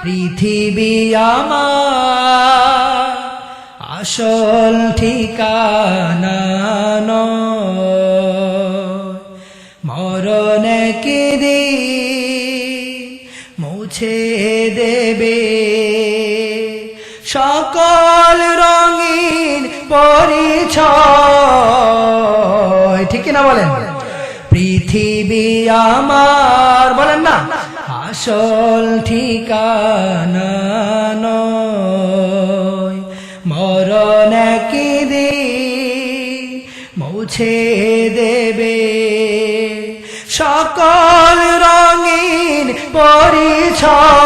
পৃথিবী আমার আসল ঠিকানা নয়, মরণে কি দিন মুছে দেবে সকল রঙিন পরিচয়। ঠিক না বলেন? পৃথিবী আমার, বলেন না, আসল ঠিকানা নয়, মরণ কি দিন মুছে দেবে সকল রঙিন পরিচয়।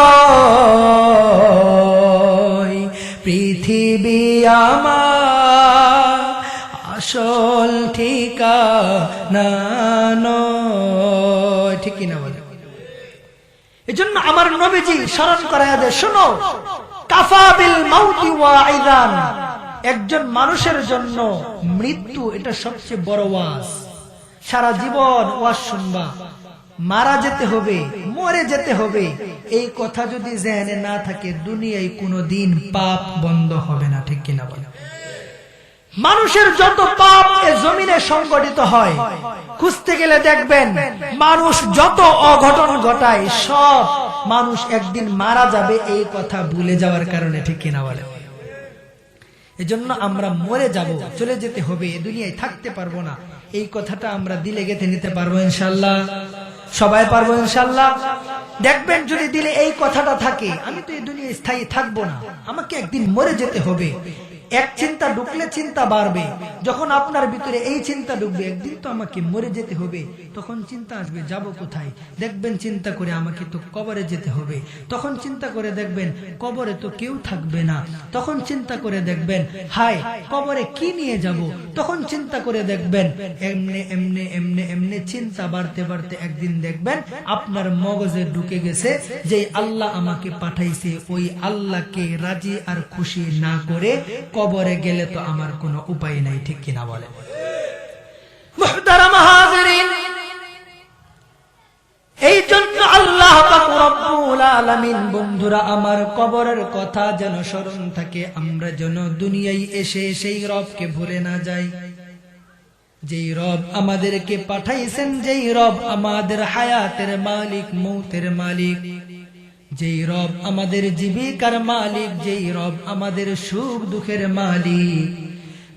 পৃথিবী আমার আসল ঠিকানা নয়। ঠিক কিনা বলে? এজন্য আমার নবীজি স্মরণ করায়া দেয়, শোনো, কাফা বিল মাউতি ওয়াইদান, একজন মানুষের জন্য মৃত্যু এটা সবচেয়ে বড় ওয়াজ। সারা জীবন ওয়াজ শুনবা, মারা যেতে হবে, মরে যেতে হবে, এই কথা যদি জেনে না থাকে দুনিয়ায় কোনোদিন পাপ বন্ধ হবে না। ঠিক কিনা বলে? মানুষের যত পাপ এ জমিনে সংগঠিত হয়, খুঁজতে গেলে দেখবেন মানুষ যত অঘটন ঘটায় সব মানুষ একদিন মারা যাবে এই কথা ভুলে যাওয়ার কারণে। ঠিক কিনা বলে? এজন্য আমরা মরে যাব, চলে যেতে হবে, এ দুনিয়ায় থাকতে পারবো না, এই কথাটা আমরা দিলে গেঁথে নিতে পারবো ইনশাআল্লাহ? সবাই পারবো ইনশাআল্লাহ? দেখবেন যদি দিলে এই কথাটা থাকে, আমি তো এই দুনিয়ায় স্থায়ী থাকবো না, আমাকে একদিন মরে যেতে হবে, এক চিন্তা ঢুকলে চিন্তা বাড়বে। যখন আপনার ভিতরে এই চিন্তা ঢুকবে একদিন তো আমাকে মরে যেতে হবে, তখন চিন্তা আসবে যাব কোথায়। দেখবেন চিন্তা করে আমাকে তো কবরে যেতে হবে, তখন চিন্তা করে দেখবেন কবরে তো কেউ থাকবে না, তখন চিন্তা করে দেখবেন হায় কবরে কি নিয়ে যাব, তখন চিন্তা করে দেখবেন এমনে এমনে এমনে এমনে চিন্তা বাড়তে বাড়তে একদিন দেখবেন আপনার মগজে ঢুকে গেছে যে আল্লাহ আমাকে পাঠাইছে, ওই আল্লাহকে রাজি আর খুশি না করে কবরে গেলে তো আমার কোনো উপায় নাই। ঠিক কিনা বলে? মুহতারাম হাজিরিন, এই জন্য আল্লাহ পাক রব্বুল আলামিন, বন্ধুরা আমার, কবরের কথা যেন স্মরণ থাকে, আমরা যেন দুনিয়ায় এসে সেই রবকে ভুলে না যাই, যেই রব আমাদেরকে পাঠাইছেন, যেই রব আমাদের হায়াতের মালিক, মৌতের মালিক, যেই রব আমাদের জীবিকার মালিক, যেই রব আমাদের সুখ দুঃখের মালিক।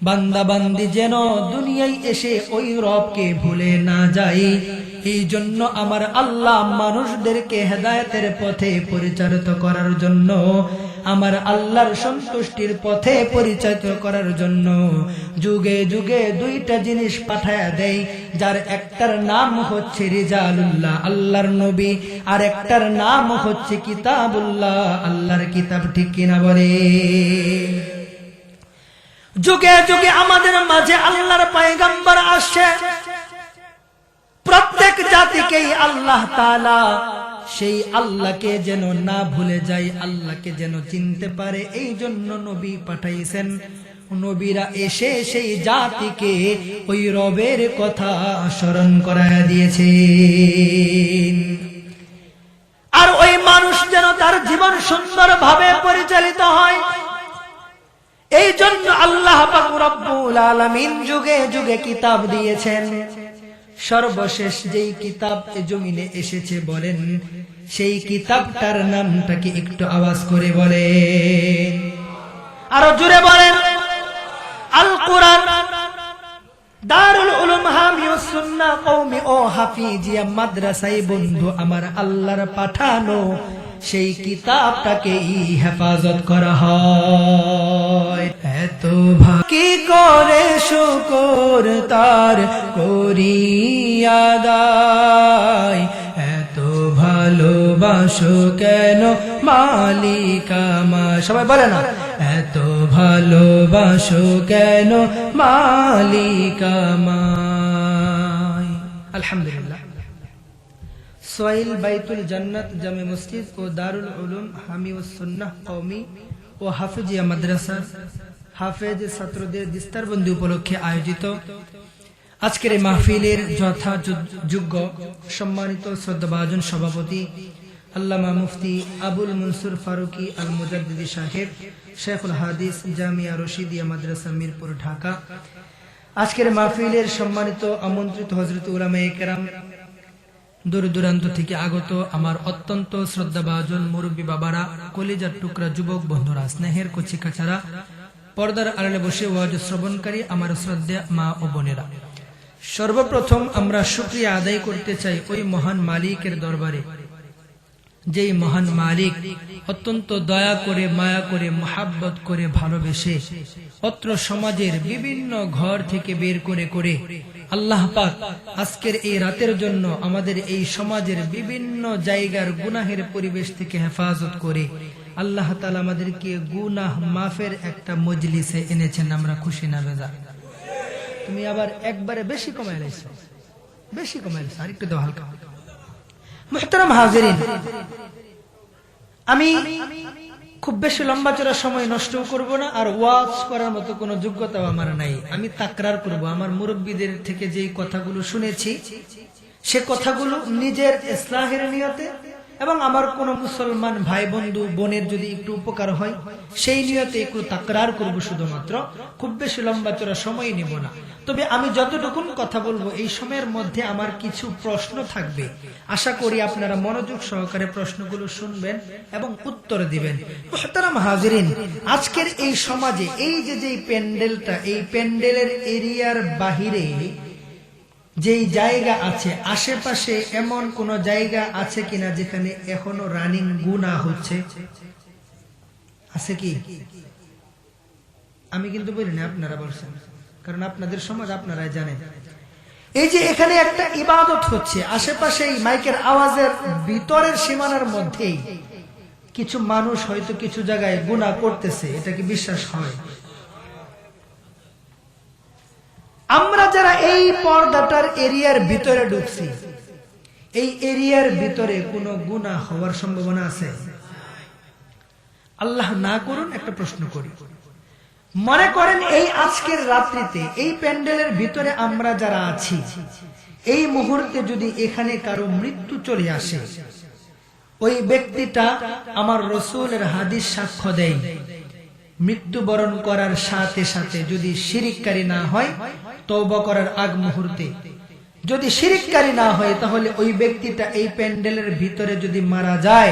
বান্দা বান্দি যেন দুনিয়ায় এসে ওই রবকে ভুলে না যায়। এই জন্য আমার আল্লাহ মানুষদেরকে হেদায়েতের পথে পরিচালিত করার জন্য, আমার আল্লাহর সন্তুষ্টির পথে পরিচালিত করার জন্য যুগে যুগে দুইটা জিনিস পাঠায়া দেয়, যার একটার নাম হচ্ছে রিজালুল্লাহ, আল্লাহর নবী, আর একটার নাম হচ্ছে কিতাবুল্লাহ, আল্লাহর কিতাব। ঠিক কিনা বলে? যুগে যুগে আমাদের মাঝে আল্লাহর পয়গম্বর আসছে, প্রত্যেক জাতিকেই আল্লাহ তাআলা সেই আল্লাহকে যেন না ভুলে যায়, আল্লাহকে যেন চিনতে পারে, এই জন্য নবী পাঠাইছেন। নবীরা এসে সেই জাতিকে ওই রবের কথা স্মরণ করায় দিয়েছে, আর ওই মানুষ যেন তার জীবন সুন্দরভাবে পরিচালিত হয়। এই জন্য আল্লাহ পাক রব্বুল আলামিন যুগে যুগে কিতাব দিয়েছেন। সর্বশেষ যেই কিতাব এ জমিনে এসেছে বলেন, সেই কিতাবটার নামটা কি একটু আওয়াজ করে বলেন, আরো জোরে বলেন? আল কোরআন। দারুল উলুম হামিউস সুন্নাহ কওমি ও হাফিজিয়া মাদ্রাসায় বন্ধু আমার, আল্লাহর পাঠানো সেই কিতাবটাকেই হেফাজত করা হয়। এত কি করে শুকর তার করিয়া দায়, এত ভালোবাসো কেন মালিক আমার। সবাই বলে না, এত ভালোবাসো কেন মালিক আমায়। আলহামদুলিল্লাহ। সোয়াইল বাইতুল জান্নাত জামে মসজিদ ও দারুল উলুম হামিউস সুন্নাহ কওমি ও হাফিজিয়া মাদ্রাসা হাফেজ ছাত্রদের দিস্তারবন্দি উপলক্ষে আয়োজিত আজকের এই মাহফিলের যথাযোগ্য সম্মানিত শ্রদ্ধাভাজন সভাপতি আল্লামা মুফতি আবুল মনসুর ফারুকি আল মুজাদ্দিদি সাহেব, শেখুল হাদিস, জামিয়া রশিদিয়া মাদ্রাসা, মিরপুর, ঢাকা। আজকের মাহফিলের সম্মানিত আমন্ত্রিত হযরত উলামায়ে কেরাম, দূর দূরান্ত থেকে আগত আমার অত্যন্ত শ্রদ্ধাভাজন মুরব্বী বাবারা, কলিজার টুকরা যুবক বন্ধুরা, স্নেহের কচি কাচারা, পর্দার আড়ালে বসে ওয়াজ শ্রবণকারী আমার শ্রদ্ধা মা ও বোনেরা, সর্বপ্রথম আমরা শুকরিয়া আদায় করতে চাই ওই মহান মালিকের দরবারে, যেই মহান মালিক অত্যন্ত দয়া করে, মায়া করে, মোহাব্বত করে, ভালোবেসে অত্র সমাজের বিভিন্ন ঘর থেকে বের করে করে আল্লাহ পাক আজকের এই রাতের জন্য আমাদের এই সমাজের বিভিন্ন জায়গার গুনাহের পরিবেশ থেকে হেফাজত করে আল্লাহ তাআলা আমাদেরকে গুনাহ মাফের একটা মজলিসে এনেছেন। আমরা খুশি না বেজার? তুমি আবার একবারে বেশি কমাই লাইছো, বেশি কমাই লাইছো, আরেকটু দাও হালকা। মুহতারাম হাজিরিন, আমি খুব বেশি লম্বা চড়া সময় নষ্ট করব না, আর ওয়াজ করার মতো কোনো যোগ্যতাও আমার নাই। আমি তাকরার করব, আমার মুরব্বীদের থেকে যেই কথাগুলো শুনেছি সে কথাগুলো নিজের ইসলাহের নিয়তে এবং আমার কোন মুসলমান ভাই বন্ধু বোনের যদি একটু উপকার হয় সেই নিয়তে একটু তাকরার করব শুধুমাত্র। খুব বেশি লম্বা চড়া সময় নিব না। তবে আমি যতটুকুন কথা বলবো এই সময়ের মধ্যে আমার কিছু প্রশ্ন থাকবে। আশা করি আপনারা মনোযোগ সহকারে প্রশ্নগুলো শুনবেন এবং উত্তর দিবেন। মুহতারাম হাজিরিন, আজকের এই সমাজে এই যে প্যান্ডেলটা, এই প্যান্ডেলের এরিয়ার বাহিরে যেই জায়গা আছে, আশেপাশে এমন কোন জায়গা আছে কিনা যেখানে এখনো রানিং গুনাহ হচ্ছে? আছে কি? আমি কিন্তু বলি না, আপনারা বলছেন, কারণ আপনাদের সমাজ আপনারাই জানেন। এই যে এখানে একটা ইবাদত হচ্ছে, আশেপাশে মাইকের আওয়াজের ভিতরের সীমানার মধ্যেই কিছু মানুষ হয়তো কিছু জায়গায় গুনাহ করতেছে, এটা কি বিশ্বাস হয়? আমরা যারা এই পর্দাটার এরিয়ার ভিতরে ঢুকছি, এই এরিয়ার ভিতরে কোনো গুনাহ হওয়ার সম্ভাবনা আছে? আল্লাহ না করুন, একটা প্রশ্ন করি। মনে করেন এই আজকের রাত্রিতে এই প্যান্ডেলের ভিতরে আমরা যারা আছি, এই মুহূর্তে যদি এখানে কারো মৃত্যু চলে আসে, ওই ব্যক্তিটা আমার রাসূলের হাদিস সাক্ষ্য দেয়, মৃত্যুবরণ করার সাথে সাথে যদি শিরককারী না হয়, তওবা করার আগ মুহূর্তে যদি শিরককারী না হয়, তাহলে ওই ব্যক্তিটা এই প্যান্ডেলের ভিতরে যদি মারা যায়,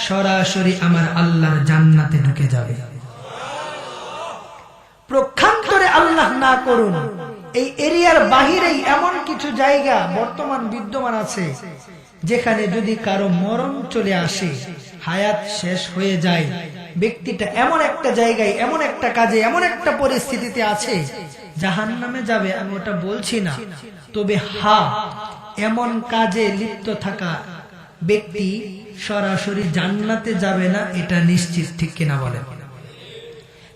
সরাসরি আমার আল্লাহর জান্নাতে ঢুকে যাবে। প্রক্ষান্তরে আল্লাহ না করুন এই এরিয়ার বাহিরেই এমন কিছু জায়গা বর্তমান বিদ্যমান আছে যেখানে যদি কারো মরণ চলে আসে, হায়াত শেষ হয়ে যায়, ব্যক্তিটা এমন একটা জায়গায়, এমন একটা কাজে, এমন একটা পরিস্থিতিতে আছে জাহান্নামে যাবে, আমি ওটা বলছি না, তবে এমন কাজে লিপ্ত থাকা ব্যক্তি সরাসরি জান্নাতে যাবে না, এটা নিশ্চিত, ঠিক কিনা বলেন?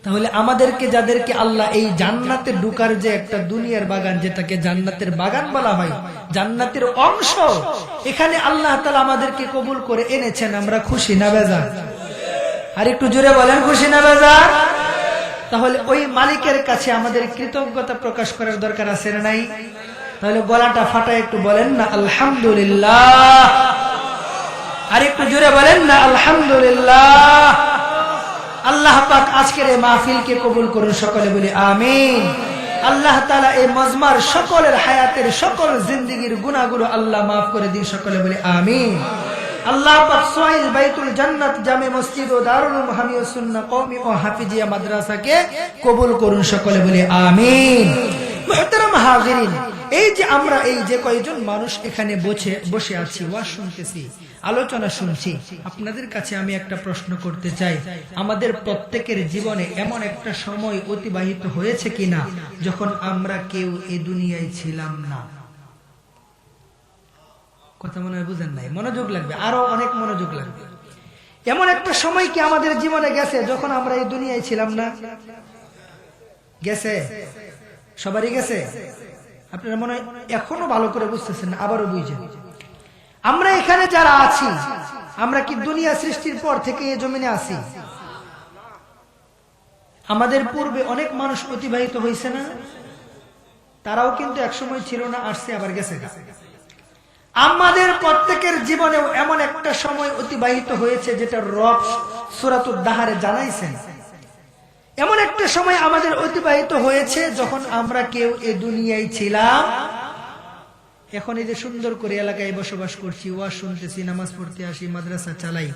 তাহলে আমাদেরকে, যাদেরকে আল্লাহ এই জান্নাতে ঢুকার যে একটা দুনিয়ার বাগান, যেটাকে জান্নাতের বাগান বলা হয়, জান্নাতের অংশ, এখানে আল্লাহ তাআলা আমাদেরকে কবুল করে এনেছেন, আমরা খুশি না বেজার? আর একটু জোরে বলেন, খুশি না বেজার? তাহলে ওই মালিকের কাছে আমাদের কৃতজ্ঞতা প্রকাশ করার দরকার আছে না নাই? তাহলে গলাটা ফাটায় একটু বলেন না আলহামদুলিল্লাহ। আর একটু জোরে বলেন না আলহামদুলিল্লাহ। আল্লাহ পাক আজকের এই মাহফিলকে কবুল করুন, সকলে বলি আমিন। আল্লাহ তাআলা এই মজমার সকলের হায়াতের সকল জিন্দেগীর গুনাহগুলো আল্লাহ মাফ করে দিন, সকলে বলি আমিন। আল্লাহ পাক সোয়াইল বাইতুল জান্নাত জামে মসজিদ ও দারুল হামিয়ুস সুন্নাহ কওমি ও হাফিজিয়া মাদ্রাসাকে কবুল করুন, সকলে বলি আমিন। মুহতারাম হাজিরিন, এই যে আমরা এই যে কয়েকজন মানুষ এখানে বসে আছি, ওয়াজ শুনতেছি, আলোচনা শুনছি, আপনাদের কাছে আমি একটা প্রশ্ন করতে চাই। আমাদের প্রত্যেকের জীবনে এমন একটা সময় অতিবাহিত হয়েছে কিনা যখন আমরা কেউ এই দুনিয়ায় ছিলাম না? কথা মনে হয় বুঝেন নাই, মনোযোগ লাগবে, আরো অনেক মনোযোগ লাগবে। এমন একটা সময় কি আমাদের জীবনে গেছে যখন আমরা এই দুনিয়ায় ছিলাম না? গেছে? সবারই গেছে? আপনারা মনে হয় এখনো ভালো করে বুঝতেছেন না, আবারও বুঝছেন। আমরা এখানে যারা আছি, আমরা কি দুনিয়া সৃষ্টির পর থেকে এই জমিনে আছি? আমাদের পূর্বে অনেক মানুষ অতিবাহিত হয়েছে না? তারাও কিন্তু একসময় ছিল না, আসছে আবার গেছে। আমাদের প্রত্যেকের জীবনেও এমন একটা সময় অতিবাহিত হয়েছে যেটা রব সূরাতুদ দাহরে জানাইছেন। এমন একটা সময় আমাদের অতিবাহিত হয়েছে যখন আমরা কেউ এই দুনিয়ায় ছিলাম, এখন এই যে সুন্দর করে এলাকায় বসবাস করছি, ওয়াজ শুনতেছি, নামাজ পড়তে আসি, মাদ্রাসা চালাই।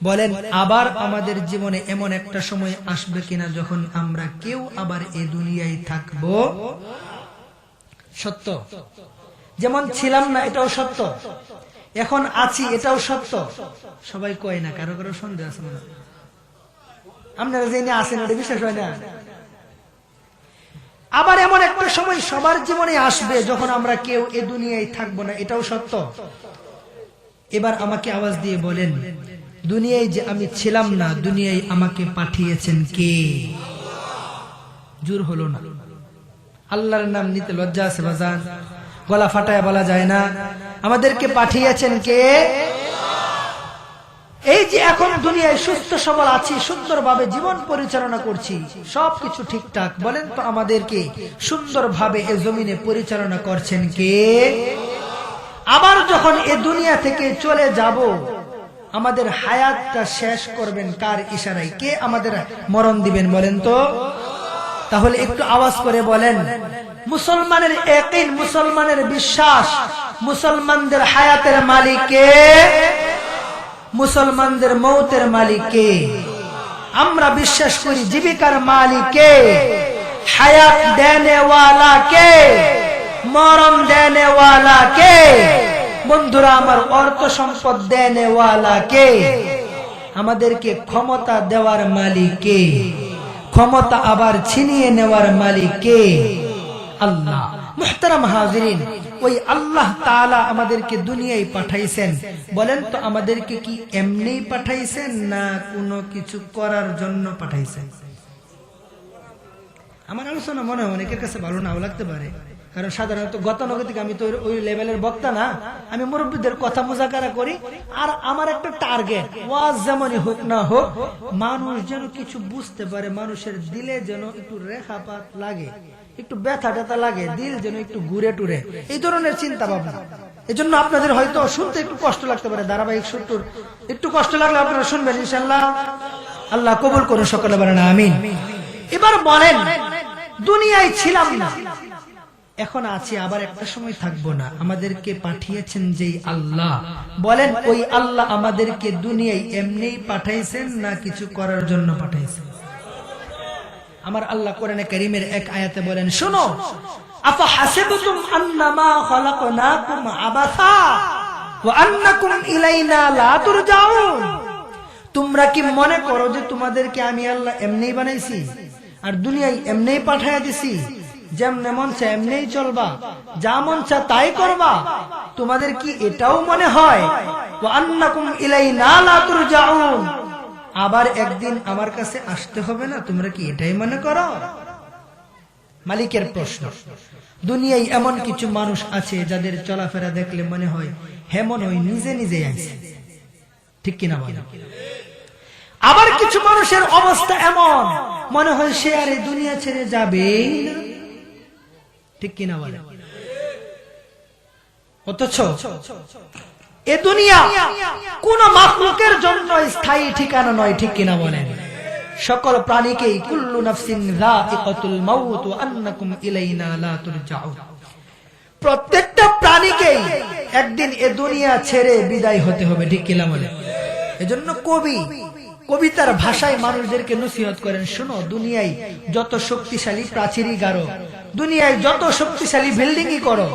বলেন আবার আমাদের জীবনে এমন একটা সময় আসবে কিনা যখন আমরা কেউ আবার এই দুনিয়ায় থাকবো? সত্য। যেমন ছিলাম না এটাও সত্য, এখন আছি এটাও সত্য। সবাই কয় না, কারো কারো সন্দেহ আছে না। আপনারা জেনে আসেন, ওটা বিশ্বাস হয় না। আবার এমন একটা সময় সবার জীবনে আসবে যখন আমরা কেউ এ দুনিয়ায় থাকবো না, এটাও সত্য। এবার আমাকে আওয়াজ দিয়ে বলেন, দুনিয়ায় যে আমি ছিলাম না, দুনিয়ায় আমাকে পাঠিয়েছেন কে? জোর হলো না। আল্লাহর নাম নিতে লজ্জা আছে বাজান, গলা ফাটায় বলা যায় না। আমাদেরকে পাঠিয়েছেন কে? এই যে এখন দুনিয়ায় সুস্থ সবল আছি, সুন্দরভাবে জীবন পরিচালনা করছি, সবকিছু ঠিকঠাক। বলেন তো আমাদেরকে সুন্দরভাবে এই জমিনে পরিচালনা করছেন কে? আবার যখন এ দুনিয়া থেকে চলে যাব, আমাদের হায়াতটা শেষ করবেন কার ইশারায়? কে আমাদের মরণ দিবেন বলেন তো? তাহলে একটু আওয়াজ করে বলেন, মুসলমানের ইয়াকিন, মুসলমানের বিশ্বাস, মুসলমানদের হায়াতের মালিক কে? মুসলমানদের মৌতের মালিক কে? আমরা বিশ্বাস করি জীবিকার মালিক কে, হায়াত দেনে ওয়ালা কে, মরণ দেনে ওয়ালা কে। বন্ধুরা আমার, অর্থ সম্পদ দেনে ওয়ালা কে? আমাদেরকে ক্ষমতা দেওয়ার মালিক কে? ক্ষমতা আবার ছিনিয়ে নেওয়ার মালিক কে? আল্লাহ। মুহতারাম হাজিরিন, ওই আল্লাহ তাআলা আমাদেরকে দুনিয়ায় পাঠাইছেন। বলেন তো আমাদেরকে কি এমনি পাঠাইছেন না কোনো কিছু করার জন্য পাঠাইছেন? আমার আলোচনা মনে হয় অনেকের কাছে ভালো নাও লাগতে পারে, কারণ সাধারণত গতানুগতিক আমি তো ওই লেভেলের বক্তা না। আমি মুরব্বীদের কথা মুজাকারা করি, আর আমার একটা টার্গেট, ওয়াজ যেমনই হোক না হোক, মানুষ যেন কিছু বুঝতে পারে, মানুষের দিলে যেন একটু রেখাপাত লাগে, একটু ব্যথা ট্যাথা লাগে, দিল যেন একটু ঘুরে টুরে, এই ধরনের চিন্তা ভাবনা। এই জন্য আপনাদের হয়তো শুনতে একটু কষ্ট লাগতে পারে, ধারাবাহিক সূত্র একটু কষ্ট লাগলে আপনারা শুনবেন ইনশাআল্লাহ। আল্লাহ কবুল করুন, সকলে বলেন আমিন। এবার বলেন, দুনিয়ায় ছিলাম না, এখন আছি, আবার একটা সময় থাকবো না। আমাদেরকে পাঠিয়েছেন যেই আল্লাহ, বলেন ওই আল্লাহ আমাদেরকে দুনিয়ায় এমনি পাঠাইছেন না কিছু করার জন্য পাঠাইছেন? আমার আল্লাহ কোরআনে কারীমের এক আয়াতে বলেন, শোনো, আফা হাসিবতুম আন্নামা খালাকনাকুম আবাসা ওয়া আন্নাকুম ইলাইনা লা তুরজাউন। তোমরা কি মনে করো যে তোমাদেরকে আমি আল্লাহ এমনিই বানাইছি আর দুনিয়ায় এমনিই পাঠাইয়া দিছি, যেমনে মন চায় এমনিই চলবা, যা মন চায় তাই করবা? তোমাদের কি এটাও মনে হয় ওয়া আন্নাকুম ইলাইনা লা তুরজাউন, আবার একদিন আমার কাছে আসতে হবে না? তোমরা কি এটাই মনে করো? মালিকের প্রশ্ন। দুনিয়ায় এমন কিছু মানুষ আছে যাদের চলাফেরা দেখলে মনে হয় হেমন হয় নিজে নিজে আছে, ঠিক কিনা বলেন? আবার কিছু মানুষের অবস্থা এমন মনে হয় সে আর এই দুনিয়া ছেড়ে যাবেই না, ঠিক কিনা বলেন? অথচ এ দুনিয়া কোন মাখলুকের জন্য স্থায়ী ঠিকানা নয়, ঠিক কিনা বলেন? সকল প্রাণীকেই কুল্লু নাফসিন যায়িকাতুল মাউত ওয়া আন্নাকুম ইলাইনা লা তুরজাউন, প্রত্যেকটা প্রাণীকেই একদিন এ দুনিয়া ছেড়ে বিদায় হতে হবে, ঠিক কিনা বলেন? এজন্য কবিতার ভাষায় মানুষদেরকে নসিহত করেন, শোনো, দুনিয়ায় যত শক্তিশালী প্রাচীরই গাড়ো, দুনিয়ায় যত শক্তিশালী বিল্ডিংই করো,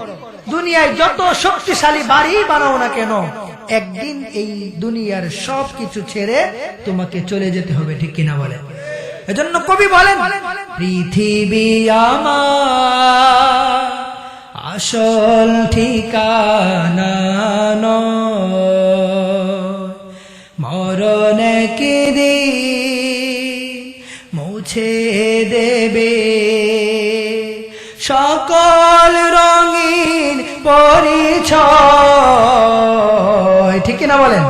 দুনিয়ায় যত শক্তিশালী বাড়ি বানাও না কেন, একদিন এই দুনিয়ার সবকিছু ছেড়ে তোমাকে চলে যেতে হবে, ঠিক কিনা বলে? এজন্য কবি বলেন, পৃথিবী আমার আসল ঠিকানা নয়, মরণে কি মুছে দেবে সকল রঙিন পরিচয়, ঠিক কিনা বলেন?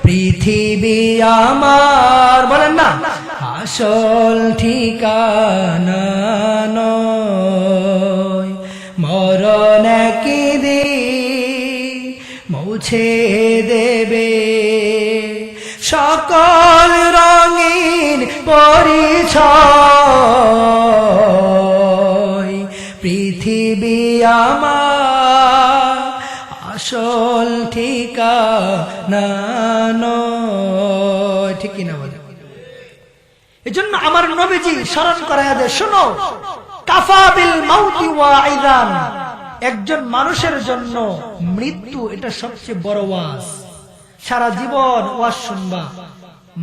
পৃথিবী আমার, বলেন না, আসল ঠিকানা নয়, মরণ একদিন মুছে দেবে সকল রঙিন পরিচয়। পৃথিবী আমার আসল ঠিকানা নয়। ঠিক কিনা বলে? এজন্য আমার নবীজি স্মরণ করায়া দেয়, শোনো, কাফা বিল মাউতি ওয়াইদান, একজন মানুষের জন্য মৃত্যু এটা সবচেয়ে বড় ওয়াজ। সারা জীবন ওয়াজ শুনবা,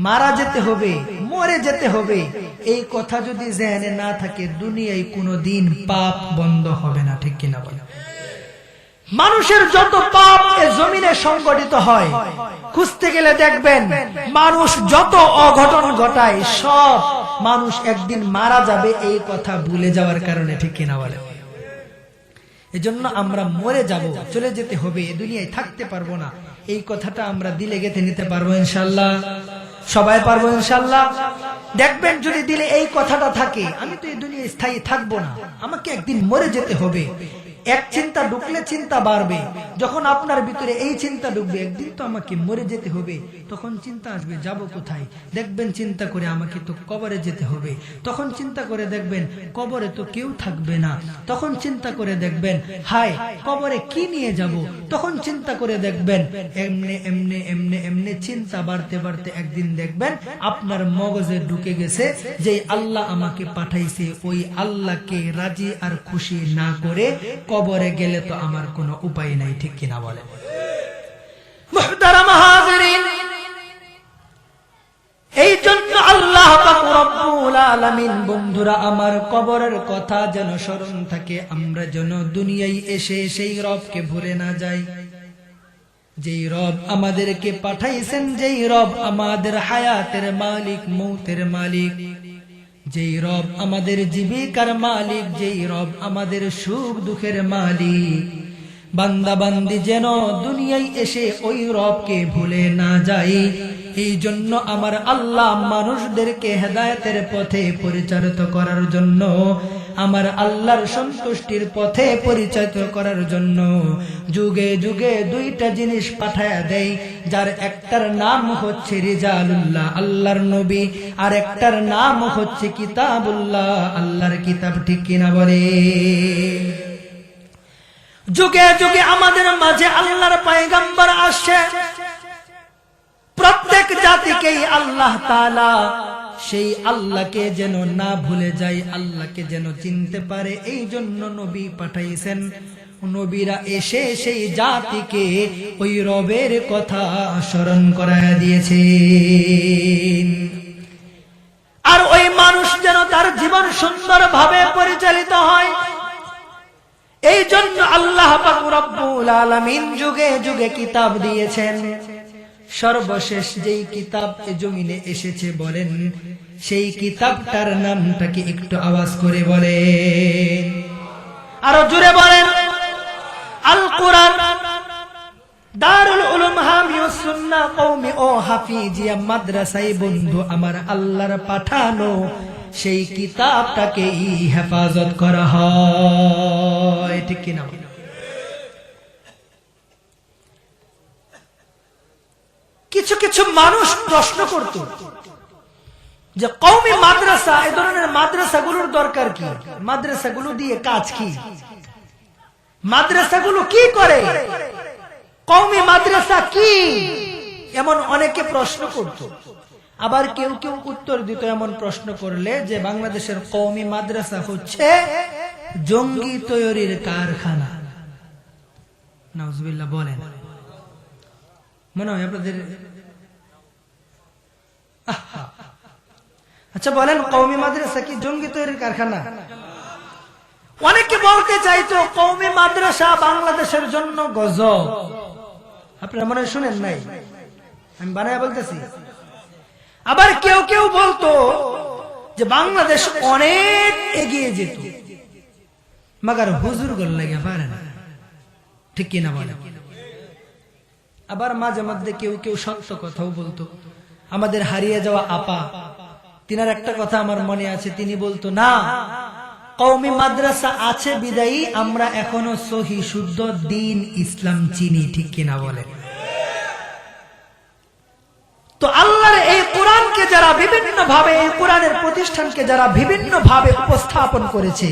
মারা যেতে হবে, মরে যেতে হবে, এই কথা যদি জেনে না থাকে দুনিয়ায় কোনোদিন পাপ বন্ধ হবে না। ঠিক কিনা বলে? মানুষের যত পাপ এ জমিনে সংগঠিত হয়, খুঁজতে গেলে দেখবেন মানুষ যত অঘটন ঘটায় সব মানুষ একদিন মারা যাবে এই কথা ভুলে যাওয়ার কারণে। ঠিক কিনা বলে? এজন্য আমরা মরে যাব, চলে যেতে হবে, এ দুনিয়ায় থাকতে পারবো না, এই কথাটা আমরা দিলে গেঁথে নিতে পারবো ইনশাআল্লাহ? সবাই পারবো ইনশাআল্লাহ? দেখবেন যদি দিলে এই কথাটা থাকে, আমি তো এই দুনিয়ায় স্থায়ী থাকবো না, আমাকে একদিন মরে যেতে হবে, এক চিন্তা ঢুকলে চিন্তা বাড়বে। যখন আপনার ভিতরে এই চিন্তা ঢুকবে একদিন তো আমাকে মরে যেতে হবে, তখন চিন্তা আসবে যাব কোথায়? দেখবেন চিন্তা করে আমাকে তো কবরে যেতে হবে, তখন চিন্তা করে দেখবেন কবরে তো কেউ থাকবে না, তখন চিন্তা করে দেখবেন হায় কবরে কি নিয়ে যাব, তখন চিন্তা করে দেখবেন এমনে এমনে এমনে এমনে চিন্তা বাড়তে বাড়তে একদিন দেখবেন আপনার মগজে ঢুকে গেছে যে আল্লাহ আমাকে পাঠাইছে, ওই আল্লাহকে রাজি আর খুশি না করে কবরে গেলে তো আমার কোনো উপায় নাই। ঠিক কিনা বলে? মুহতারাম হাজিরিন, এই জন্য আল্লাহ পাক রব্বুল আলামিন, বন্ধুরা আমার, কবরের কথা যেন স্মরণ থাকে, আমরা যেন দুনিয়ায় এসে সেই রবকে ভুলে না যাই, যেই রব আমাদেরকে পাঠাইছেন, যেই রব আমাদের হায়াতের মালিক, মৌতের মালিক, যেই রব আমাদের জীবিকার মালিক, যেই রব আমাদের সুখ দুঃখের মালিক। বান্দা বান্দি যেন দুনিয়ায় এসে ওই রবকে ভুলে না যায়। এই জন্য আমার আল্লাহ মানুষদেরকে হেদায়েতের পথে পরিচালিত করার জন্য, আমার আল্লাহর সন্তুষ্টির পথে পরিচালিত করার জন্য যুগে যুগে দুইটা জিনিস পাঠায়া দেয়, যার একটার নাম হচ্ছে রিজালুল্লাহ, আল্লাহর নবী, আর একটার নাম হচ্ছে কিতাবুল্লাহ, আল্লাহর কিতাব। ঠিক কিনা বলে? যুগে যুগে আমাদের মাঝে আল্লাহর পয়গম্বর আসছে, প্রত্যেক জাতিকেই আল্লাহ তাআলা সেই আল্লাহকে যেন না ভুলে যায়, আল্লাহকে যেন চিনতে পারে, এই জন্য নবী পাঠাইছেন। নবীরা এসে সেই জাতিকে ওই রবের কথা স্মরণ করায় দিয়েছেন, আর ওই মানুষ যেন তার জীবন সুন্দরভাবে পরিচালিত হয়। এই জন্য আল্লাহ পাক রব্বুল আলামিন যুগে যুগে কিতাব দিয়েছেন। সর্বশেষ যেই কিতাব এ জমিনে এসেছে বলেন, সেই কিতাবটার নামটা কি একটু আওয়াজ করে বলেন, আরো জোরে বলেন? আল কোরআন। দারুল উলুম হামিউস সুন্নাহ কওমি ও হাফিজিয়া মাদ্রাসায় বন্ধু আমার আল্লাহর পাঠানো সেই কিতাবটাকেই হেফাজত করা হয়। ঠিক কিনা? কিছু কিছু মানুষ প্রশ্ন করত যে কওমি মাদ্রাসা, এই ধরনের মাদ্রাসাগুলোর দরকার কি, মাদ্রাসাগুলো দিয়ে কাজ কি, মাদ্রাসাগুলো কি করে, কওমি মাদ্রাসা কি, এমন অনেকে প্রশ্ন করত। আবার কেউ কেউ উত্তর দিত এমন প্রশ্ন করলে যে বাংলাদেশের কওমি মাদ্রাসা হচ্ছে জঙ্গি তৈরির কারখানা। নাউজুবিল্লাহ বলেন। মনে হয় আপনাদের? আচ্ছা বলেন, কওমি মাদ্রাসা কি জঙ্গি তৈরির কারখানা? অনেকে বলতে চাইতো কওমি মাদ্রাসা বাংলাদেশের জন্য গজব। আপনারা মনে হয় শুনেন নাই, আমি বানায় বলতেছি। আবার কেউ কেউ বলতো যে বাংলাদেশ অনেক এগিয়ে যেত, মাগার হুজুর গোল লাগে পারে না। ঠিক কিনা বলে? আবার মাঝে মধ্যে কেউ কেউ সত্য কথাও বলতো। আমাদের হারিয়ে যাওয়া আপা, তিনার একটা কথা আমার মনে আছে, তিনি বলতো না, কওমি মাদ্রাসা আছে বিদায়ী আমরা এখনো সহি শুদ্ধ দ্বীন ইসলাম চিনি। ঠিক কিনা বলে? তো আল্লাহর এই কোরআনকে যারা বিভিন্ন ভাবে, এই কোরআনের প্রতিষ্ঠানকে যারা বিভিন্ন ভাবে উপস্থাপন করেছে,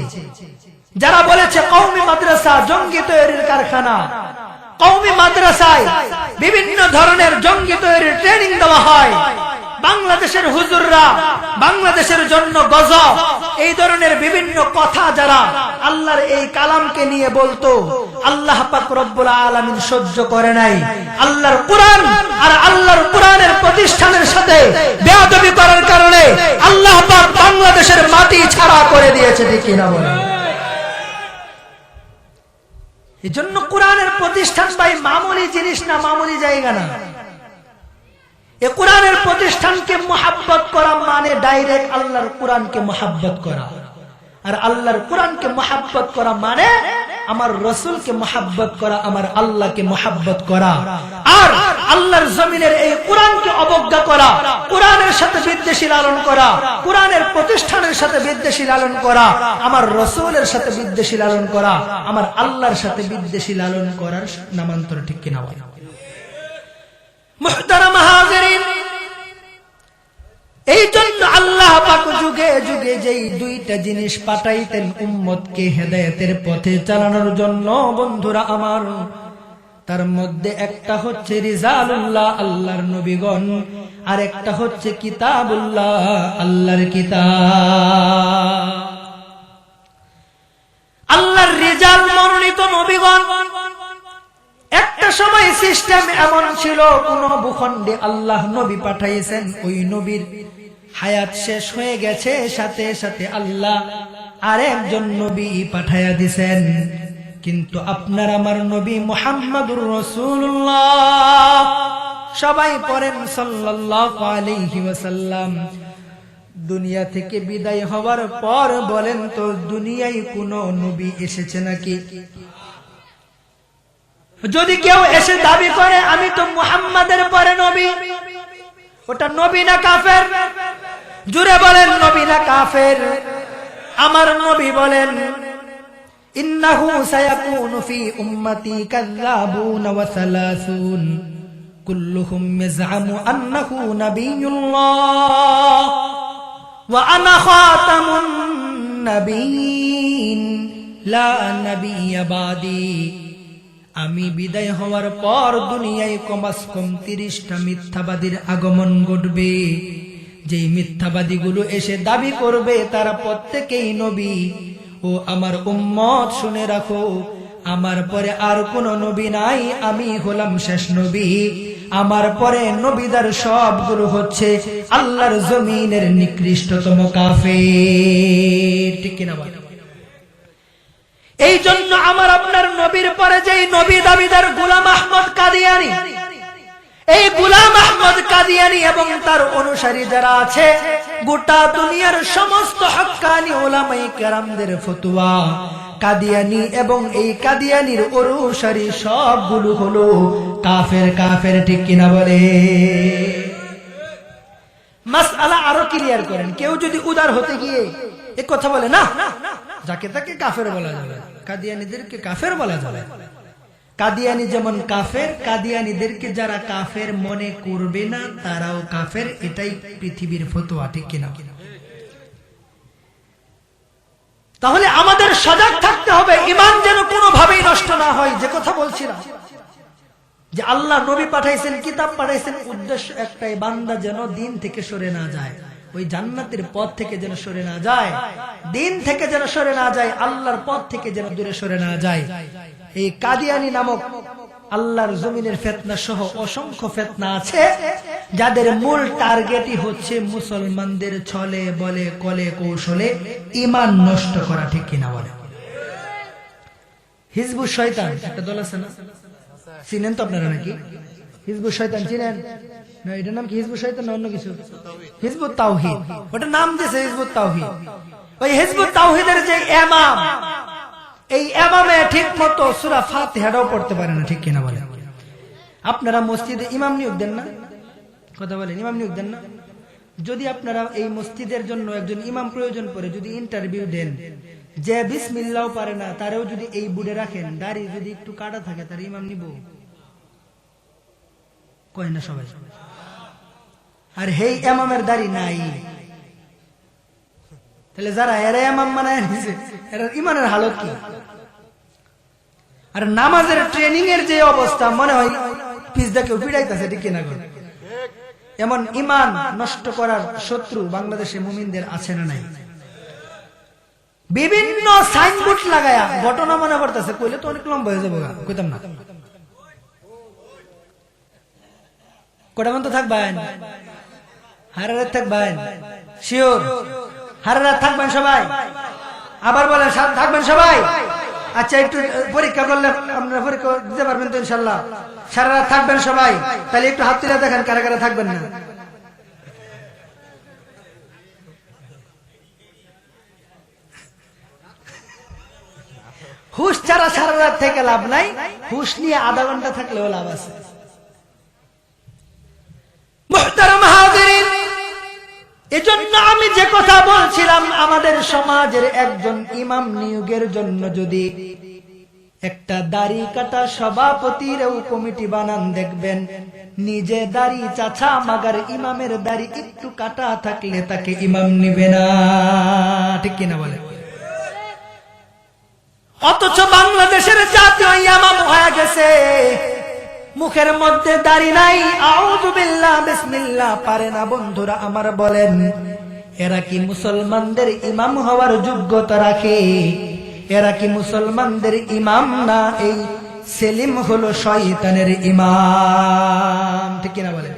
যারা বলেছে কওমি মাদ্রাসা জঙ্গি তৈরির কারখানা, কওমি মাদ্রাসায় বিভিন্ন ধরনের জঙ্গি তৈরির ট্রেনিং দেওয়া হয়, বাংলাদেশের হুজুররা বাংলাদেশের জন্য গজব, এই ধরনের বিভিন্ন কথা যারা আল্লাহর এই কালামকে নিয়ে বলতো, আল্লাহ পাক রব্বুল আলামিন সহ্য করে নাই। আল্লাহর কোরআন আর আল্লাহর কোরআনের প্রতিষ্ঠানের সাথে বেয়াদবি করার কারণে আল্লাহ পাক বাংলাদেশের মাটি ছাড়া করে দিয়েছে, ঠিক কিনা বলেন? এজন্য কোরআনের প্রতিষ্ঠান ভাই মামুলি জিনিস না, মামুলি জায়গা না। এই কোরআনের প্রতিষ্ঠানকে মুহাব্বত করা মানে ডাইরেক্ট আল্লাহর কোরআনকে মুহাব্বত করা, আর আল্লাহর কোরআনকে মুহাব্বত করা মানে আমার রাসূলকে মুহাব্বত করা, আমার আল্লাহকে মুহাব্বত করা। আর আল্লাহর জমিনের এই কোরআনকে অবজ্ঞা করা, কোরআনের সাথে বিদ্বেষী লালন করা, কোরআনের প্রতিষ্ঠানের সাথে বিদ্বেষী লালন করা, আমার রাসূলের সাথে বিদ্বেষী লালন করা, আমার আল্লাহর সাথে বিদ্বেষী লালন করার নামান্তর, ঠিক কিনা বলেন? মুহতারাম হাজিরিন, এই জন্য আল্লাহ পাক যুগে যুগে যেই দুইটা জিনিস পাঠাইতেন উম্মতকে হেদায়েতের পথে চালানোর জন্য, বন্ধুরা আমার, তার মধ্যে একটা হচ্ছে রিজালুল্লাহ, আল্লাহর নবীগণ, আর একটা হচ্ছে কিতাবুল্লাহ, আল্লাহর কিতাব। আল্লাহর রিজাল মনোনীত নবীগণ, একটা সময় সিস্টেম এমন ছিল, কোন ভূখণ্ডে আল্লাহ নবী পাঠাইছেন, ওই নবীর হায়াত শেষ হয়ে গেছে, সাথে সাথে আল্লাহ আরেকজন নবী পাঠাইয়া দিছেন। কিন্তু আপনার আমার নবী মুহাম্মদুর রাসূলুল্লাহ, সবাই পড়েন সাল্লাল্লাহু আলাইহি ওয়াসাল্লাম, দুনিয়া থেকে বিদায় হওয়ার পর বলেন তো দুনিয়ায় কোন নবী এসেছে নাকি? যদি কেউ এসে দাবি করে আমি তো মুহাম্মাদের পরে নবী, ওটা নবী না কাফের? জুড়ে বলেন নবী না কাফের? আমার নবী বলেন ইন্নাহু সায়াকুনু ফি উম্মতি কাযাবুন ওয়া সালাসুন কুল্লুহুম ইয়াজআমু আন্নাহু নাবিয়্যুল্লাহ ওয়া আনা খাতামুন নাবিয়্যিন লা নাবিয়্যা বাদি। আমি বিদায় হওয়ার পর দুনিয়ায় কমাস কম 30টা মিথ্যাবাদীর আগমন ঘটবে, যেই মিথ্যাবাদীগুলো এসে দাবি করবে তারা প্রত্যেকেই নবী। ও আমার উম্মত শুনে রাখো, আমার পরে আর কোন নবী নাই, আমি হলাম শেষ নবী। আমার পরে নবীদার সবগুলো হচ্ছে আল্লাহর জমিনের নিকৃষ্টতম কাফের, ঠিক কিনা বলেন? এই জন্য আমার আপনার নবীর পরে যেই নবী দাবিদার গোলাম আহমদ কাদিয়ানী, এই গোলাম আহমদ কাদিয়ানী এবং তার অনুসারী যারা আছে, গোটা দুনিয়ার সমস্ত হক্কানি উলামায়ে কেরামদের ফতোয়া কাদিয়ানী এবং এই কাদিয়ানীর অনুসারী সবগুলো হলো কাফের, কাফের, ঠিক কিনা বলে? মাসআলা আরো ক্লিয়ার করেন। কেউ যদি উদার হতে গিয়ে এক কথা বলে না, যাকে তাকে কাফের বলা যাবে, কাদিয়ানীদেরকে কাফের বলা যাবে। কাদিয়ানী যেমন কাফের, কাদিয়ানীদেরকে যারা কাফের মনে করবে না তারাও কাফের, এটাই পৃথিবীর ফতোয়া, ঠিক কিনা? তাহলে আমাদের সজাগ থাকতে হবে, ঈমান যেন কোনোভাবেই নষ্ট না হয়। যে কথা বলছিলাম যে আল্লাহ নবী পাঠাইছেন, কিতাব পাঠাইছেন, উদ্দেশ্য একটাই, বান্দা যেন দিন থেকে সরে না যায়, ওই জান্নাতের পথ থেকে যেন সরে না যায়, দিন থেকে যেন সরে না যায়, আল্লাহর পথ থেকে যেন দূরে সরে না যায়। এই কাদিয়ানী নামক আল্লাহর জমিনের ফিতনা সহ অসংখ্য ফিতনা আছে, যাদের মূল টার্গেটই হচ্ছে মুসলমানদের ছলে বলে কলে কৌশলে ঈমান নষ্ট করা, ঠিক কিনা বলে? হিজবুশ শয়তান একটা দল আছে না, চিনেন তো আপনারা নাকি? হিজবুশ শয়তান চিনেন না? এটার নাম কি হিজবুশ শয়তান না অন্য কিছু? হিজবুত তাওহীদ, ওটা নাম দিয়েছে হিজবুত তাওহীদ। ওই হিজবুত তাওহীদের যে ইমাম, এই ইমামে ঠিক মতো সূরা ফাতিহাটাও পড়তে পারে না, ঠিক কিনা বলে? আপনারা মসজিদে ইমাম নিয়োগ দেন না? কথা বলেন, ইমাম নিয়োগ দেন না? যদি আপনারা এই মসজিদের জন্য একজন ইমাম প্রয়োজন পড়ে, যদি ইন্টারভিউ দেন, যে বিসমিল্লাহও পারে না তারেও যদি এই বুড়ে রাখেন, দাড়ি যদি একটু কাটা থাকে, তার ইমাম নিব? কয় না সবাই? আর হেই ইমামের দাড়ি নাই, তাহলে যারা এরা ইমাম বানায় নিছে এরা ইমানের হালত কি? আর নামাজের ট্রেনিং এর যে অবস্থা, মনে হয় পিছদা কেউ পিড়াইতেছে, ঠিক কিনা? এমন ইমান নষ্ট করার শত্রু বাংলাদেশে মুমিনদের আছে না নাই? বিভিন্ন সাইনবোর্ড লাগায়া ঘটনা মনে করতেছে, কইলে তো অনেক লম্বা হয়ে যাবো, কইতাম না। কটা মন তো থাকবেন, হারারাত থাকবেন, শিওর হারারাত থাকবেন সবাই? আবার বলেন থাকবেন সবাই? আচ্ছা, একটু পরীক্ষা করলে আপনারা পরীক্ষা দিতে পারবেন তো ইনশাল্লাহ? সারা রাত থাকবেন সবাই? তাহলে একটু হাত তুলে দেখেন কারা কারা থাকবেন না। হুশ ছাড়া সারা রাত থেকে লাভ নাই, হুশ নিয়ে আধা ঘন্টা থাকলেও লাভ আছে। মুহতারাম হাজিরিন, এজন্য আমি যে কথা বলছিলাম, আমাদের সমাজের একজন ইমাম নিয়োগের জন্য যদি একটা দাড়ি কাটা সভাপতিরও কমিটি বানান, দেখবেন নিজে দাড়ি চাচা মাগার ইমামের দাড়ি একটু কাটা থাকলে তাকে ইমাম নিবে না, ঠিক কিনা বলে? অথচ বাংলাদেশের জাতীয় ইমাম হয়ে গেছে, মুখের মধ্যে দাড়ি নাই, আউযু বিল্লাহ বিসমিল্লাহ পারে না। বন্ধুরা আমার বলেন, এরা কি মুসলমানদের ইমাম হওয়ার যোগ্যতা রাখে? এরা কি মুসলমানদের ইমাম না? এই সেলিম হলো শয়তানের ইমাম, ঠিক কিনা বলে?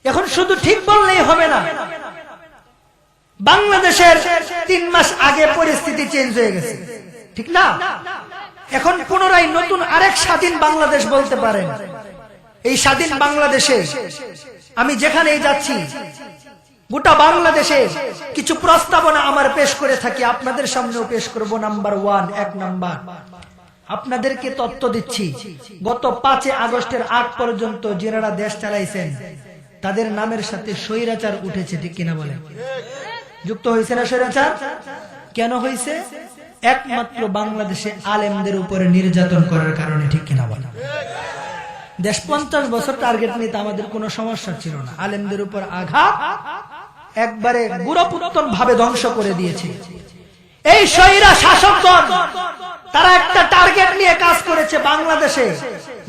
এখন শুধু ঠিক বললেই হবে না, বাংলাদেশের 3 মাস আগে পরিস্থিতি চেঞ্জ হয়ে গেছে, ঠিক না? এখন পুনরায় নতুন আরেক স্বাধীন বাংলাদেশ বলতে পারেন। এই স্বাধীন বাংলাদেশে আমি যেখানেই যাচ্ছি, গোটা বাংলাদেশে কিছু প্রস্তাবনা আমার পেশ করে থাকি, আপনাদের সামনেও পেশ করব। নাম্বার 1, 1 নাম্বার, আপনাদেরকে তথ্য দিচ্ছি, গত 5 আগস্টের আগ পর্যন্ত যারা দেশ চালাইছেন তাদের নামের সাথে স্বৈরাচার উঠেছে, ঠিক কিনা বলে? যুক্ত হয়েছে না স্বৈরাচার? কেন হয়েছে? একমাত্র বাংলাদেশে আলেমদের উপরে নির্যাতন করার কারণে, ঠিক কিনা বলে? দেশ 50 বছর টার্গেট নিতে আমাদের কোনো সমস্যা ছিল না, আলেমদের উপর আঘাত একবারে গুরুপুত্তন ভাবে ধ্বংস করে দিয়েছে। এই স্বৈরা শাসকগণ তারা একটা টার্গেট নিয়ে কাজ করেছে, বাংলাদেশে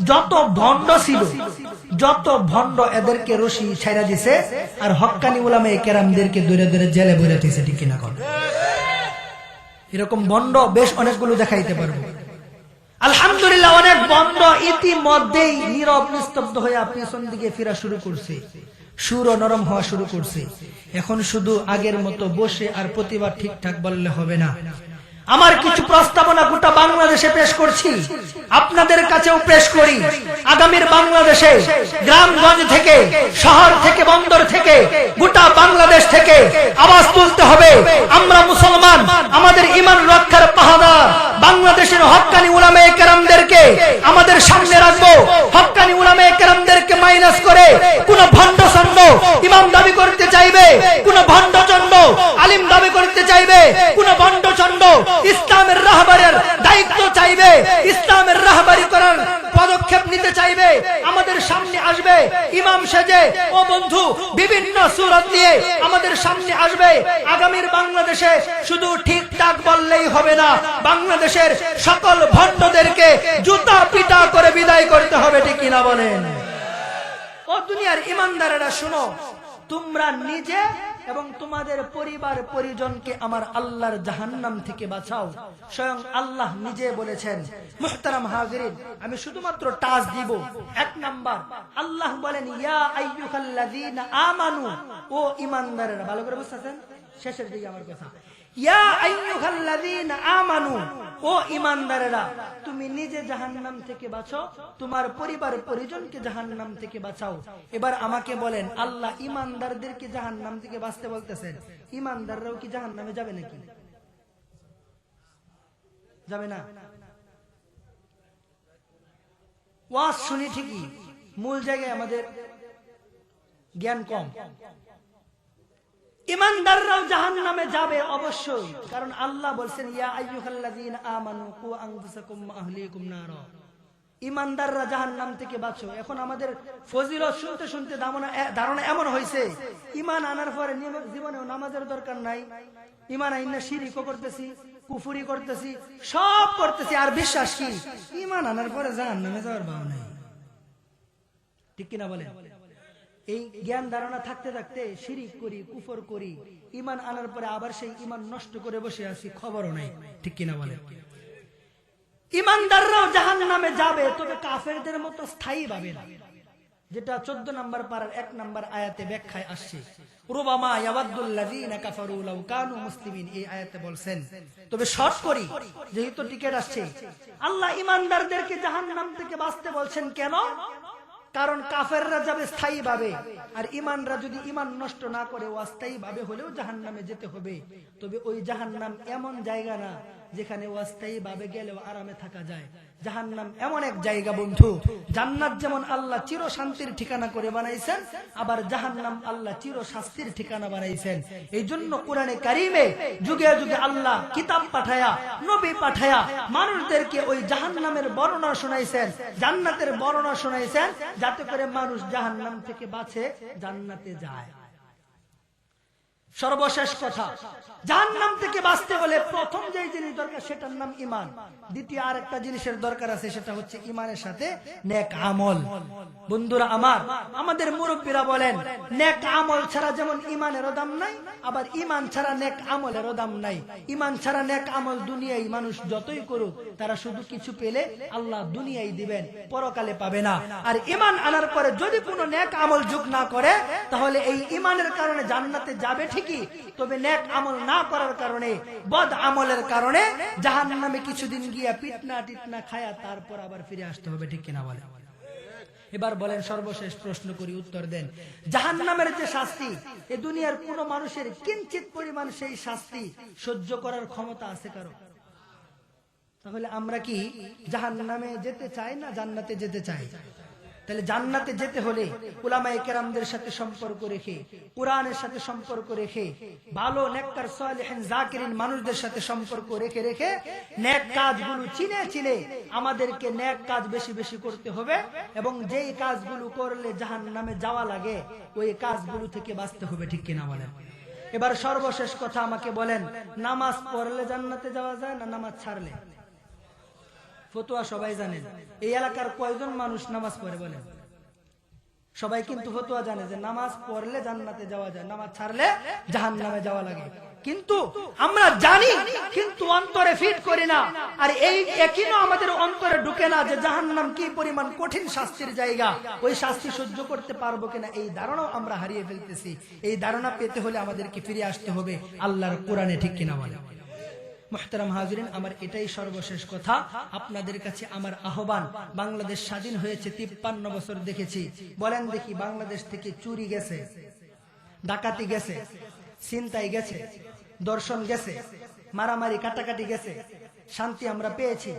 যত ভণ্ড ছিল, যত ভণ্ড এদেরকে রশি ছাইরা দিছে, আর হক্কানি উলামায়ে কেরামদেরকে ধরে ধরে জেলে ভরে দিয়েছে, ঠিক কিনা? এরকম ভণ্ড বেশ অনেকগুলো দেখাইতে পারবো। আলহামদুলিল্লাহ, অনেক ভণ্ড ইতিমধ্যেই নীরব নিস্তব্ধ হয়ে পিছন দিকে ফিরা শুরু করছে, সুর নরম হওয়া শুরু করছে। এখন শুধু আগের মতো বসে আর প্রতিবাদ ঠিকঠাক বললে হবে না। আমার কিছু প্রস্তাবনা গোটা বাংলাদেশে পেশ করছি, আপনাদের কাছেও পেশ করি। আগামীর বাংলাদেশে গ্রামগঞ্জ থেকে, শহর থেকে, বন্দর থেকে, গোটা বাংলাদেশ থেকে আওয়াজ তুলতে হবে, আমরা মুসলমান, আমাদের ঈমান রক্ষার পাহারাদার বাংলাদেশের হক্কানি উলামায়ে কেরামদেরকে আমাদের সামনে রাখবো। হক্কানি উলামায়ে কেরামদেরকে মাইনাস করে কোন ভণ্ড চন্ড ইমাম দাবি করতে চাইবে, কোন ভণ্ড চন্ড আলিম দাবি করতে চাইবে, কোন ভণ্ড চন্ড ইসলামের রাহবারের দায়িত্ব চাইবে, ইসলামের রাহবারি করার পদক্ষেপ নিতে চাইবে, আমাদের সামনে আসবে ইমাম সেজে। ও বন্ধু, বিভিন্ন সূরত নিয়ে আমাদের সামনে আসবে। আগামীর বাংলাদেশে শুধু ঠিকঠাক বললেই হবে না, বাংলাদেশের সকল ভণ্ডদেরকে জুতা পিটা করে বিদায় করতে হবে, ঠিক কিনা বলেন? ও দুনিয়ার ইমানদারেরা শুনো, তোমরা নিজে এবং তোমাদের পরিবার পরিজনকে আমার আল্লাহর জাহান্নাম থেকে বাঁচাও। স্বয়ং আল্লাহ নিজে বলেছেন। মুহতারাম হাজিরিন, আমি শুধুমাত্র টাচ দিব। 1 নাম্বার, আল্লাহ বলেন ইয়া আইয়ুহাল্লাযীনা আমানু, ও ঈমানদারেরা। ভালো করে বুঝছেন? শেষের দিকে আমার কথা, ইয়া আইয়ুহাল্লাযীনা আমানু, ও ঈমানদারেরা, তুমি নিজে জাহান্নাম থেকে বাঁচো, তোমার পরিবার পরিজনকে জাহান্নাম থেকে বাঁচাও। এবার আমাকে বলেন, আল্লাহ ঈমানদারদেরকে জাহান্নাম থেকে বাঁচতে বলতেছেন, ঈমানদাররাও কি জাহান্নামে যাবে নাকি? যাবে না? ওয়াজ শুনি ঠিকই, মূল জায়গায় আমাদের জ্ঞান কম। ঈমানদাররাও জাহান্নামে যাবে অবশ্যই, কারণ আল্লাহ বলেন ইয়া আইয়ুহাল্লাযীনা আমানু কু আনফুসাকুম ওয়া আহলিকুম নারা। ইমানদাররা জাহান্নাম থেকে বাঁচো। এখন আমাদের ফজিলত শুনতে শুনতে ধারণা এমন হয়েছে, ইমান আনার পরে জীবনেও নামাজের দরকার নাই, ইমান আইনা শিরকও করতেছি, কুফরি করতেছি, সব করতেছি, আর বিশ্বাস কি ইমান আনার পরে জাহান্নামে যাওয়ার ভাব নাই। ঠিক কিনা বলেন? এই জ্ঞান ধারণা থাকতে থাকতে শিরিক করি, কুফর করি, ইমান আনার পরে আবার সেই ইমান নষ্ট করে বসে আছি, খবরও নাই। ঠিক কিনা বলেন? ইমানদাররাও জাহান্নামে যাবে, তবে কাফেরদের মতো স্থায়ী ভাবে না, যেটা 14 নম্বর পারার 1 নম্বর আয়াতে ব্যাখ্যায় আসছে। রুবামা ইয়াওয়াদ্দুল্লাযীনা কাফারু লাউ কানু মুসলিমিন, এই আয়াতে বলছেন। তবে শর্ট করি, যেহেতু টিকেট আসছে, আল্লাহ ইমানদারদেরকে জাহান্নাম থেকে বাঁচতে বলছেন কেন? কারণ কাফেররা যাবে স্থায়ী ভাবে, আর ইমানরা যদি ইমান নষ্ট না করে অস্থায়ী ভাবে হলেও জাহান্নামে যেতে হবে। তবে ওই জাহান্নাম এমন জায়গা না যেখানে অস্থায়ী ভাবে গেলেও আরামে থাকা যায়। জাহান্নাম এমন এক জায়গা বন্ধু, জান্নাত যেমন আল্লাহ চির শান্তির ঠিকানা করে বানাইছেন, আবার জাহান্নাম আল্লাহ চির শাস্তির ঠিকানা বানাইছেন। এই জন্য কোরআনে কারিমে যুগে যুগে আল্লাহ কিতাব পাঠায়া, নবী পাঠায়া মানুষদেরকে ওই জাহান্নামের বর্ণনা শোনাইছেন, জান্নাতের বর্ণনা শোনাইছেন, যাতে করে মানুষ জাহান্নাম থেকে বাঁচে, জান্নাতে যায়। সর্বশেষ কথা, জাহান্নাম থেকে বাঁচতে হলে প্রথম যে জিনিস দরকার সেটার নাম ঈমান। দ্বিতীয় আরেকটা জিনিসের দরকার আছে, সেটা হচ্ছে ঈমানের সাথে নেক আমল। বন্ধুরা আমার, আমাদের মুরব্বীরা বলেন নেক আমল ছাড়া যেমন ঈমানেরও দাম নাই, আবার ঈমান ছাড়া নেক আমলেরও দাম নাই। ঈমান ছাড়া নেক আমল দুনিয়ায় মানুষ যতই করুক, তারা শুধু কিছু পেলে আল্লাহ দুনিয়ায় দিবেন, পরকালে পাবে না। আর ঈমান আনার পরে যদি কোনো নেক আমল যোগ না করে, তাহলে এই ঈমানের কারণে জান্নাতে যাবে ঠিকই, তবে নেক আমল না করার কারণে, বদ আমলের কারণে জাহান্নামে কিছুদিন গিয়া পিটনা টিটনা খায়া তারপর আবার ফিরে আসতে হবে। ঠিক কিনা বলেন? এবার বলেন, সর্বশেষ প্রশ্ন করি, উত্তর দেন। জাহান্নামের যে শাস্তি, এই দুনিয়ার কোন মানুষের কিঞ্চিত পরিমাণ সেই শাস্তি সহ্য করার ক্ষমতা আছে কারো? তাহলে আমরা কি জাহান্নামে যেতে চাই না জান্নাতে যেতে চাই? তাহলে জান্নাতে যেতে হলে উলামায়ে কেরামদের সাথে সম্পর্ক রেখে, কোরআনের সাথে সম্পর্ক রেখে, ভালো নেককার সালেহিন জাকিরিন মানুষদের সাথে সম্পর্ক রেখে রেখে নেক কাজগুলো চিনে চিনে আমাদেরকে নেক কাজ বেশি বেশি করতে হবে, এবং যেই কাজগুলো করলে জাহান্নামে যাওয়া লাগে ওই কাজগুলো থেকে বাঁচতে হবে। ঠিক কিনা বলেন? এবার সর্বশেষ কথা আমাকে বলেন, নামাজ পড়লে জান্নাতে যাওয়া যায় না নামাজ ছাড়লে? ফতোয়া সবাই জানেন। এই এলাকার কয়জন মানুষ নামাজ পড়ে বলেন? সবাই কিন্তু ফতোয়া জানে যে নামাজ পড়লে জান্নাতে যাওয়া যায়, নামাজ ছাড়লে জাহান্নামে যাওয়া লাগে। কিন্তু আমরা জানি, কিন্তু অন্তরে ফিট করি না। আর এই একইও আমাদের অন্তরে ঢুকে না যে জাহান্নাম কি পরিমাণ কঠিন শাস্তির জায়গা, ওই শাস্তি সহ্য করতে পারবো কিনা, এই ধারণাও আমরা হারিয়ে ফেলতেছি। এই ধারণা পেতে হলে আমাদেরকে ফিরে আসতে হবে আল্লাহর কোরআনে। ঠিক কিনা বলে? মুহতারাম হাজিরিন, আমার এটাই সর্বশেষ কথা। আপনাদের কাছে আমার আহ্বান, বাংলাদেশ স্বাধীন হয়েছে 53 বছর দেখেছি। বলেন দেখি, বাংলাদেশ থেকে চুরি গেছে, ডাকাতি গেছে, ছিনতাই গেছে, দর্শন গেছে, মারামারি কাটাকাটি গেছে, শান্তি আমরা পেয়েছি?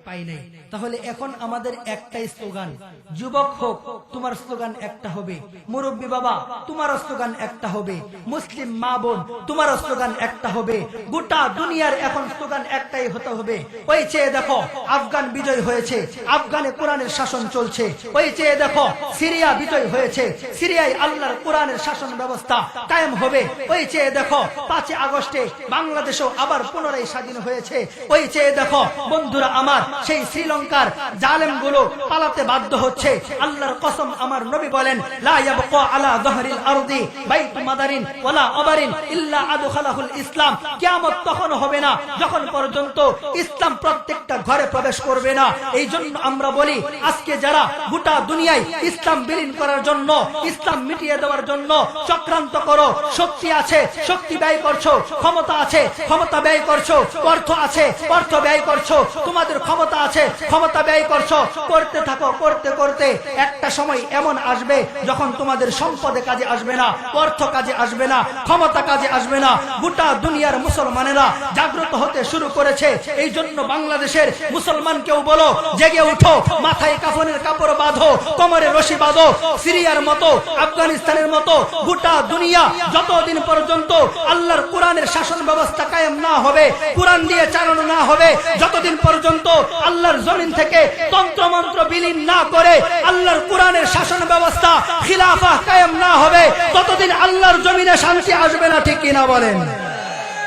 পাই নাই। তাহলে এখন আমাদের একটাই স্লোগান, যুবক হোক তোমার স্লোগান একটা হবে, মুরব্বী বাবা তোমার স্লোগান একটা হবে, মুসলিম মা বোন তোমার স্লোগান একটা হবে, গোটা দুনিয়ার এখন স্লোগান একটাই হতে হবে। ওই চেয়ে দেখো আফগান বিজয় হয়েছে, আফগানে কোরআনের শাসন চলছে। ওই চেয়ে দেখো সিরিয়া বিজয় হয়েছে, সিরিয়ায় আল্লাহর কোরআনের শাসন ব্যবস্থা কায়েম হবে। ওই চেয়ে দেখো 5 আগস্টে বাংলাদেশও আবার পুনরায় স্বাধীন হয়েছে। ওই চেয়ে দেখো বন্ধুরা আমার, সেই শ্রীলঙ্কার জালেম গুলো পালাতে বাধ্য হচ্ছে। আল্লাহর কসম, আমার নবী বলেন, লা ইয়াবকা আলা যাহরিল আরদি বাইতু মাদারিন ওয়ালা আবারিন ইল্লা আদখালাহুল ইসলাম। কিয়ামত তখন হবে না যখন পর্যন্ত ইসলাম প্রত্যেকটা ঘরে প্রবেশ করবে না। এই জন্য আমরা বলি, আজকে যারা গোটা দুনিয়ায় ইসলাম বিলীন করার জন্য, ইসলাম মিটিয়ে দেওয়ার জন্য চক্রান্ত করো, শক্তি আছে শক্তি ব্যয় করছো, ক্ষমতা আছে ক্ষমতা ব্যয় করছো, অর্থ আছে অর্থ ব্যয় করছো, তোমাদের ক্ষমতা আছে ক্ষমতা ব্যয় করছো, করতে থাকো। করতে করতে একটা সময় এমন আসবে যখন তোমাদের সম্পদে কাজে আসবে না, অর্থ কাজে আসবে না, ক্ষমতা কাজে আসবে না। গোটা দুনিয়ার মুসলমানেরা জাগ্রত হতে শুরু করেছে। এই জন্য বাংলাদেশের মুসলমানকেও বলো, জেগে উঠো, মাথায় কাফনের কাপড় বাঁধো, কোমরে রশি বাঁধো। সিরিয়ার মতো, আফগানিস্তানের মতো গোটা দুনিয়া যতদিন পর্যন্ত আল্লাহর কোরআনের শাসন ব্যবস্থা কায়েম না হবে, কোরআন দিয়ে চালানো না হবে, হবে যতদিন পর্যন্ত আল্লাহর জমিন থেকে তন্ত্রমন্ত্র বিলীন না করে আল্লাহর কোরআনের শাসন ব্যবস্থা খিলাফা কায়েম না হবে ততদিন আল্লাহর জমিনে শান্তি আসবে না, ঠিক কিনা বলেন?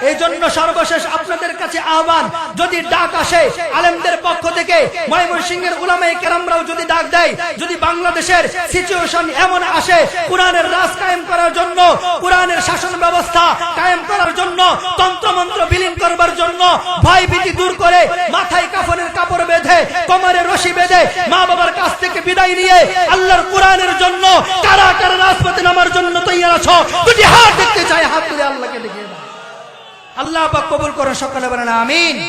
এই জন্য সর্বশেষ আপনাদের কাছে আহ্বান, যদি ডাক আসে আলেমদের পক্ষ থেকে, ময়মনসিংহের উলামায়ে কেরামরাও যদি ডাক দেয়, যদি বাংলাদেশের সিচুয়েশন এমন আসে কোরআনের রাজ কায়েম করার জন্য, কোরআনের শাসন ব্যবস্থা কায়েম করার জন্য, তন্ত্রমন্ত্র বিলীন করবার জন্য, ভয় ভীতি দূর করে মাথায় কাফনের কাপড় বেঁধে কোমরে রশি বেঁধে মা বাবার কাছ থেকে বিদায় নিয়ে আল্লাহর কোরআনের জন্য কারা কারা রাজপথে নামার জন্য তৈরি আছো? দুটি হাত দেখতে চাই, হাত তুলে আল্লাহকে দেখিয়ে দাও। আল্লাহ পাক কবুল করুন, সকলে বলেন আমিন।